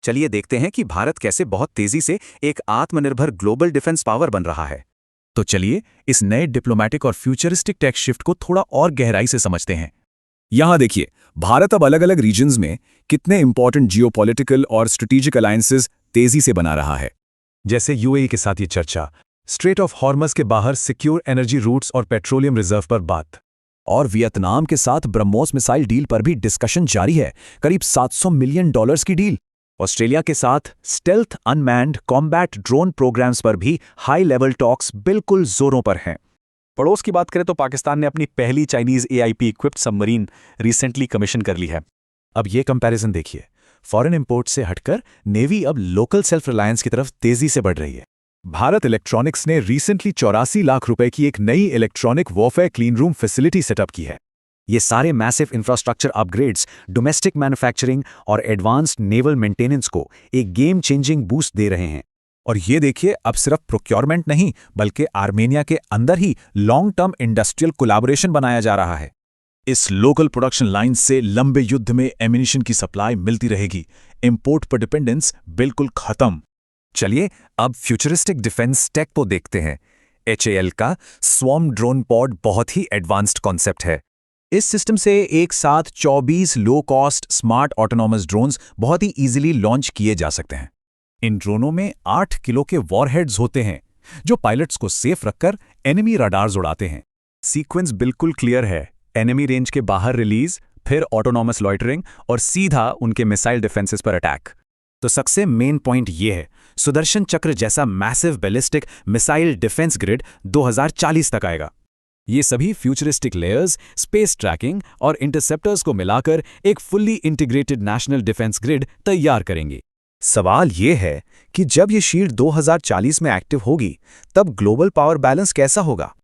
चलिए देखते हैं कि भारत कैसे बहुत तेजी से एक आत्मनिर्भर ग्लोबल डिफेंस पावर बन रहा है। तो चलिए इस नए डिप्लोमैटिक और फ्यूचरिस्टिक टेक शिफ्ट को थोड़ा और गहराई से समझते हैं। यहां देखिए, भारत अब अलग अलग रीजन्स में कितने इंपॉर्टेंट जियोपॉलिटिकल और स्ट्रेटेजिक अलायंसेस तेजी से बना रहा है। जैसे यूएई के साथ ये चर्चा, स्ट्रेट ऑफ हॉर्मस के बाहर सिक्योर एनर्जी रूट्स और पेट्रोलियम रिजर्व पर बात, और वियतनाम के साथ ब्रह्मोस मिसाइल डील पर भी डिस्कशन जारी है, करीब $700 मिलियन की डील। ऑस्ट्रेलिया के साथ stealth unmanned combat drone programs पर भी हाई लेवल टॉक्स बिल्कुल जोरों पर हैं। पड़ोस की बात करें तो पाकिस्तान ने अपनी पहली Chinese AIP equipped submarine recently commission कर ली है। अब ये कंपैरिजन देखिए, फॉरेन इंपोर्ट से हटकर नेवी अब लोकल सेल्फ रिलायंस की तरफ तेजी से बढ़ रही है। भारत इलेक्ट्रॉनिक्स ने रिसेंटली 84 लाख रुपए की एक नई electronic warfare clean room facility setup की है। ये सारे massive infrastructure upgrades domestic manufacturing और एडवांस्ड नेवल मेंटेनेंस को एक गेम चेंजिंग बूस्ट दे रहे हैं। और ये देखिए, अब सिर्फ प्रोक्योरमेंट नहीं बल्कि आर्मेनिया के अंदर ही लॉन्ग टर्म इंडस्ट्रियल कोलैबोरेशन बनाया जा रहा है। इस लोकल प्रोडक्शन लाइन से लंबे युद्ध में एमिनिशन की सप्लाई मिलती रहेगी, इंपोर्ट पर डिपेंडेंस बिल्कुल खत्म। चलिए अब फ्यूचरिस्टिक डिफेंस टेक को देखते हैं। HAL का स्वॉर्म ड्रोन पॉड बहुत ही एडवांस्ड कॉन्सेप्ट है। इस सिस्टम से एक साथ 24 low cost smart autonomous drones बहुत ही इजीली लॉन्च किए जा सकते हैं। इन ड्रोनों में 8 किलो के वॉरहेड्स होते हैं जो पायलट्स को सेफ रखकर एनिमी रडार्स उड़ाते हैं। सीक्वेंस बिल्कुल क्लियर है, एनिमी रेंज के बाहर रिलीज, फिर ऑटोनॉमस लॉइटरिंग और सीधा उनके मिसाइल डिफेंसेस पर अटैक। तो सबसे मेन पॉइंट ये है, सुदर्शन चक्र जैसा massive ballistic missile defence grid 2040 तक आएगा। ये सभी फ्यूचरिस्टिक लेयर्स, स्पेस ट्रैकिंग और इंटरसेप्टर्स को मिलाकर एक fully integrated national defence grid तैयार करेंगे। सवाल ये है कि जब ये शील्ड 2040 में एक्टिव होगी, तब ग्लोबल पावर बैलेंस कैसा होगा?